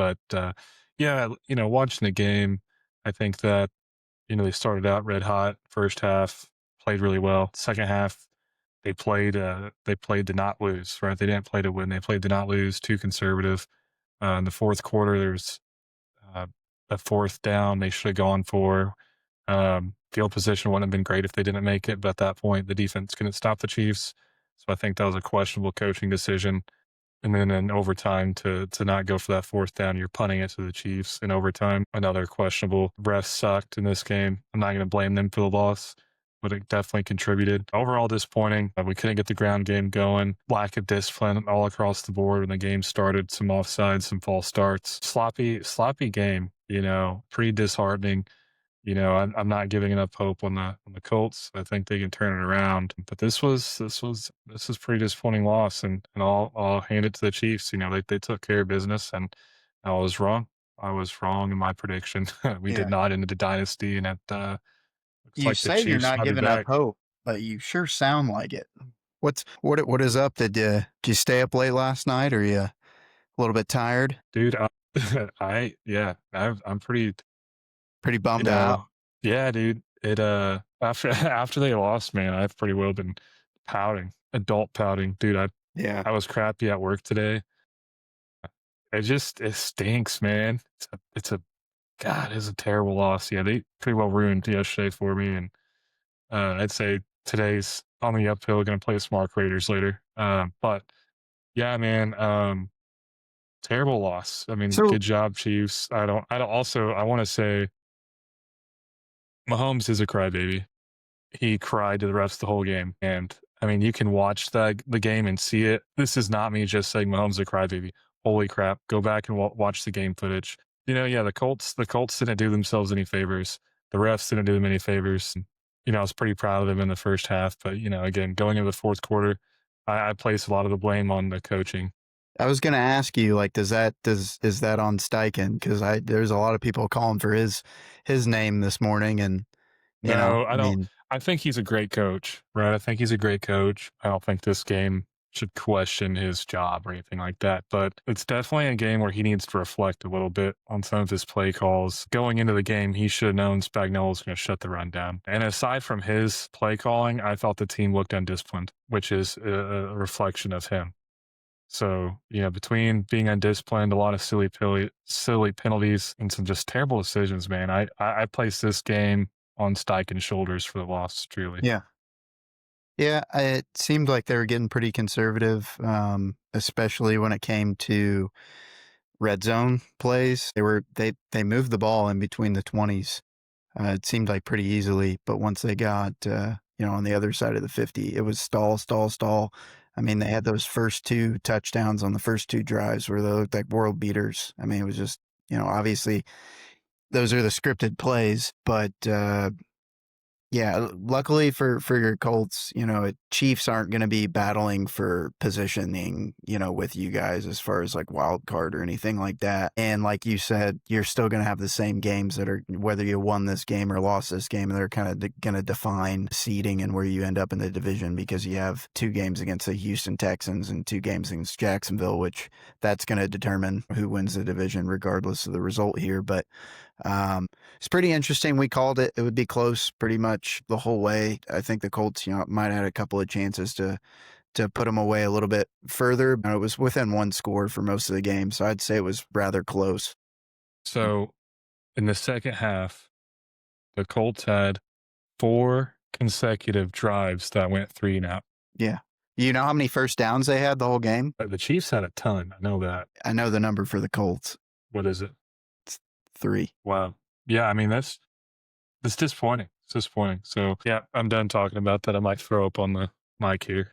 But yeah, watching the game, I think that they started out red hot. First half played really well. Second half they played to not lose. Right, they didn't play to win. They played to not lose. Too conservative. In the fourth quarter, there's uh, a fourth down they should have gone for. Field position wouldn't have been great if they didn't make it, but at that point, the defense couldn't stop the Chiefs. So I think that was a questionable coaching decision. And then in overtime, to not go for that fourth down, you're punting it to the Chiefs in overtime. Another questionable. Refs sucked in this game. I'm not going to blame them for the loss, but it definitely contributed. Overall disappointing. We couldn't get the ground game going. Lack of discipline all across the board when the game started. Some offsides, some false starts. Sloppy game. Pretty disheartening. I'm not giving enough hope on the Colts. I think they can turn it around. But this is pretty disappointing loss, and I'll hand it to the Chiefs. They took care of business, and I was wrong. I was wrong in my prediction. We did Yeah. not end the dynasty, and it looks You like the say you're Chiefs not might be giving up back, hope, but you sure sound like it. What is up? Did you stay up late last night, or you a little bit tired? dude. I'm pretty. Pretty You bummed out? know, yeah, dude. It after after they lost, man, I've pretty well been pouting, adult pouting, dude. I Yeah. I was crappy at work today. It stinks, man. It's a terrible loss. Yeah, they pretty well ruined yesterday for me, and I'd say today's on the uphill. Going to play Smart Raiders later. But yeah, man. Terrible loss. I mean, So good job, Chiefs. I want to say Mahomes is a crybaby. He cried to the refs the whole game. And I mean, you can watch the game and see it. This is not me just saying Mahomes is a crybaby. Holy crap! Go back and watch the game footage. Yeah, the Colts didn't do themselves any favors. The refs didn't do them any favors. I was pretty proud of them in the first half, but again, going into the fourth quarter, I place a lot of the blame on the coaching. I was gonna ask you, like, is that on Steichen? Because there's a lot of people calling for his name this morning, and No, I I don't. mean, I think he's a great coach, right? I think he's a great coach. I don't think this game should question his job or anything like that, but it's definitely a game where he needs to reflect a little bit on some of his play calls. Going into the game, he should have known Spagnuolo was going to shut the run down. And aside from his play calling, I thought the team looked undisciplined, which is a reflection of him. So, between being undisciplined, a lot of silly penalties, and some just terrible decisions, man, I place this game on Steichen's shoulders for the loss, truly. yeah. Yeah, it seemed like they were getting pretty conservative, especially when it came to red zone plays. They moved the ball in between the 20s. It seemed like pretty easily, but once they got on the other side of the 50, it was stall, stall, stall. I mean, they had those first two touchdowns on the first two drives where they looked like world beaters. I mean, it was just obviously those are the scripted plays, but yeah, luckily for your Colts, Chiefs aren't going to be battling for positioning, with you guys as far as like wild card or anything like that. And like you said, you're still going to have the same games that are whether you won this game or lost this game, and they're kind of going to define seeding and where you end up in the division because you have two games against the Houston Texans and two games against Jacksonville, which that's going to determine who wins the division regardless of the result here. But it's pretty interesting. We called it. It would be close pretty much the whole way. I think the Colts, might have had a couple of chances to put them away a little bit further. But it was within one score for most of the game, so I'd say it was rather close. So in the second half, the Colts had four consecutive drives that went three and out. Yeah. You know how many first downs they had the whole game? The Chiefs had a ton. I know that. I know the number for the Colts. What is it? It's 3. Wow. Yeah, I mean, that's disappointing. It's disappointing. So, yeah, I'm done talking about that. I might throw up on the mic here.